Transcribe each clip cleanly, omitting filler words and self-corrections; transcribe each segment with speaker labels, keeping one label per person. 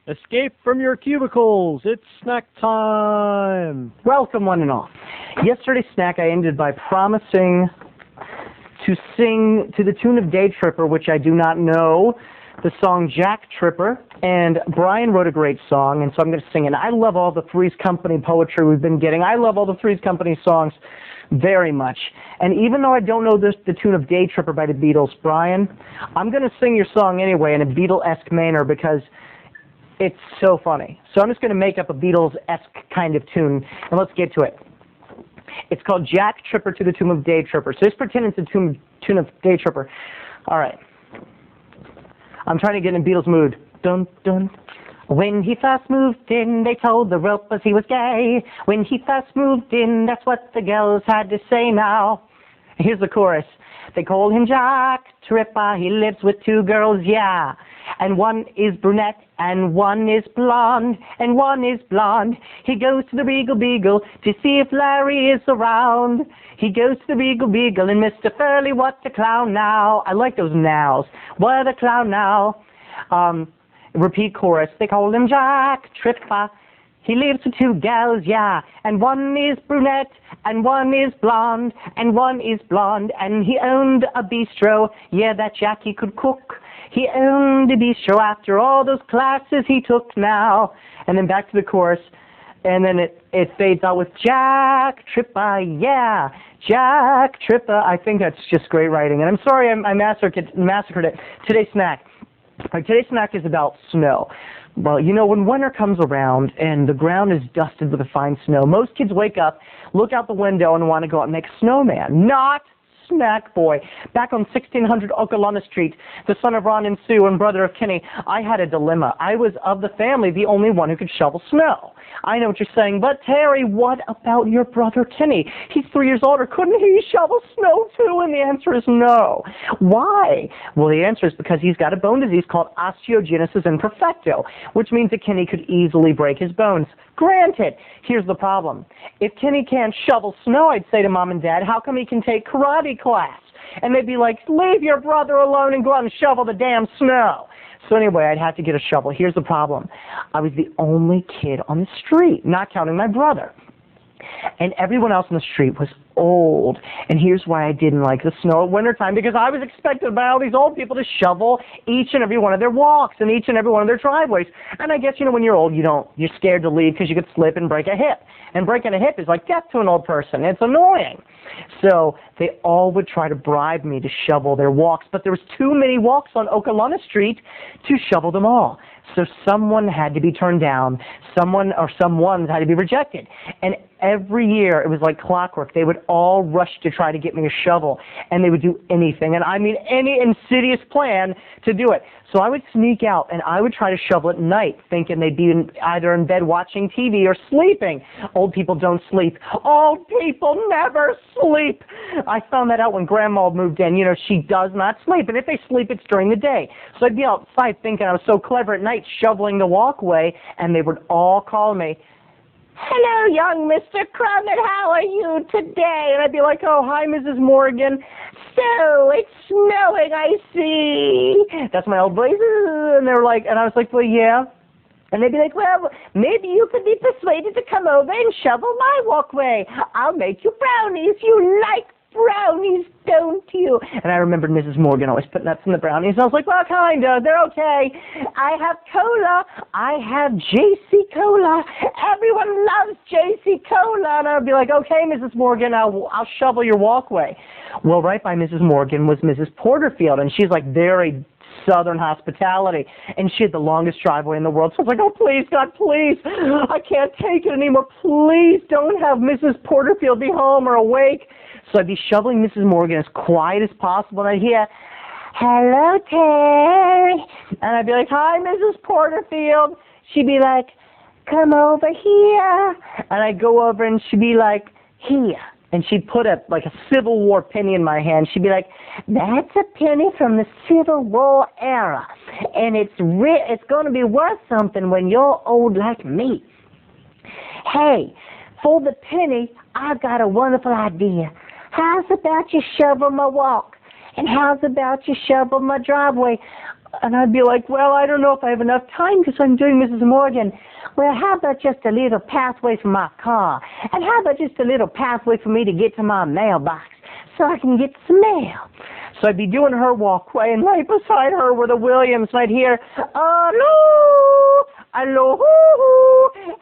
Speaker 1: Escape from your cubicles. It's snack time.
Speaker 2: Welcome, one and all. Yesterday's snack I ended by promising to sing to the tune of Day Tripper, which I do not know, the song Jack Tripper. And Brian wrote a great song, and so I'm going to sing it. I love all the Three's Company poetry we've been getting. I love all the Three's Company songs very much. And even though I don't know the tune of Day Tripper by the Beatles, Brian, I'm going to sing your song anyway in a Beatle-esque manner because it's so funny. So I'm just going to make up a Beatles-esque kind of tune, and let's get to it. It's called Jack Tripper to the tune of Day Tripper. So just pretend it's a tune of Day Tripper. All right. I'm trying to get in Beatles mood. Dun, dun. When he first moved in, they told the ropers he was gay. When he first moved in, that's what the girls had to say now. Here's the chorus. They call him Jack Tripper. He lives with two girls, yeah. And one is brunette, and one is blonde, and one is blonde. He goes to the Regal Beagle to see if Larry is around. He goes to the Regal Beagle, and Mr. Furley, what a clown now. I like those nows. What a clown now. Repeat chorus. They call him Jack Tripper. He lives with two gals, yeah, and one is brunette, and one is blonde, and one is blonde, and he owned a bistro, yeah, that Jackie could cook. He owned a bistro after all those classes he took now. And then back to the chorus, and then it fades out with Jack Tripper, yeah, Jack Tripper. I think that's just great writing, and I'm sorry I massacred it. Today's snack. Today's snack is about snow. Well, you know, when winter comes around and the ground is dusted with the fine snow, most kids wake up, look out the window, and want to go out and make a snowman. Not Snackboy. Back on 1600 Okolona Street, the son of Ron and Sue and brother of Kenny, I had a dilemma. I was, of the family, the only one who could shovel snow. I know what you're saying, but Terry, what about your brother Kenny? He's 3 years older. Couldn't he shovel snow too? And the answer is no. Why? Well, the answer is because he's got a bone disease called osteogenesis imperfecta, which means that Kenny could easily break his bones. Granted, here's the problem. If Kenny can't shovel snow, I'd say to Mom and Dad, how come he can take karate class? And they'd be like, leave your brother alone and go out and shovel the damn snow. So anyway, I'd have to get a shovel. Here's the problem. I was the only kid on the street, not counting my brother. And everyone else on the street was old. And here's why I didn't like the snow at wintertime, because I was expected by all these old people to shovel each and every one of their walks and each and every one of their driveways. And I guess, you know, when you're old, you're scared to leave because you could slip and break a hip. And breaking a hip is like death to an old person. It's annoying. So they all would try to bribe me to shovel their walks, but there was too many walks on Okolona Street to shovel them all. So someone had to be turned down, someones had to be rejected. And every year, it was like clockwork. They would all rush to try to get me a shovel, and they would do anything, and I mean any insidious plan to do it. So I would sneak out, and I would try to shovel at night, thinking they'd be either in bed watching TV or sleeping. Old people don't sleep. Old people never sleep. I found that out when Grandma moved in. You know, she does not sleep, and if they sleep, it's during the day. So I'd be outside thinking I was so clever at night, shoveling the walkway, and they would all call me, hello, young Mr. Crummett, how are you today? And I'd be like, oh, hi, Mrs. Morgan. So, it's snowing, I see. That's my old voice. And they were like, and I was like, well, yeah. And they'd be like, well, maybe you could be persuaded to come over and shovel my walkway. I'll make you brownies. You like brownies, don't you? And I remembered Mrs. Morgan always putting nuts in the brownies. And I was like, well, kinda. They're okay. I have cola. I have JC Cola. Everyone loves JC Cola. And I would be like, okay, Mrs. Morgan, I'll shovel your walkway. Well, right by Mrs. Morgan was Mrs. Porterfield, and she's like very Southern hospitality, and she had the longest driveway in the world. So I was like, oh, please, God, please, I can't take it anymore. Please don't have Mrs. Porterfield be home or awake. So I'd be shoveling Mrs. Morgan as quiet as possible, and I'd hear, hello, Terry. And I'd be like, hi, Mrs. Porterfield. She'd be like, come over here. And I'd go over, and she'd be like, here. And she'd put a Civil War penny in my hand. She'd be like, that's a penny from the Civil War era, and it's going to be worth something when you're old like me. Hey, for the penny, I've got a wonderful idea. How's about you shovel my walk? And how's about you shovel my driveway? And I'd be like, well, I don't know if I have enough time because I'm doing Mrs. Morgan. Well, how about just a little pathway from my car? And how about just a little pathway for me to get to my mailbox so I can get some mail? So I'd be doing her walkway, and right beside her were the Williams, and I'd hear, hello, hello,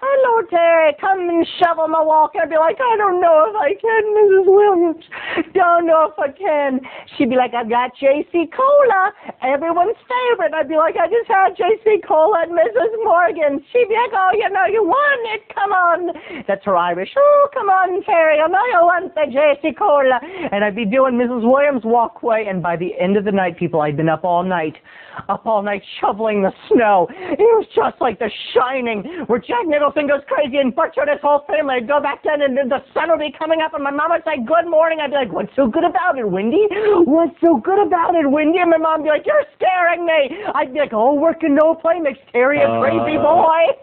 Speaker 2: hello, Terry, come and shovel my walk. I'd be like, I don't know if I can, Mrs. Williams. Don't know if I can. She'd be like, I've got J.C. Cola, everyone's favorite. I'd be like, I just had J.C. Cola at Mrs. Morgan. She'd be like, oh, you know, you won it. Come on. That's her Irish. Oh, come on, Terry. I know you want the J.C. Cola. And I'd be doing Mrs. Williams' walkway, and by the end of the night, people, I'd been up all night shoveling the snow. It was just like The Shining, where Jack Nicholson goes crazy and butchered his whole family. I'd go back then, and the sun would be coming up, and my mom would say, good morning. I'd be like, what's so good about it, Wendy? What's so good about it, Wendy? And my mom would be like, you're scaring me. I'd be like, oh, working no play makes Terry a crazy boy.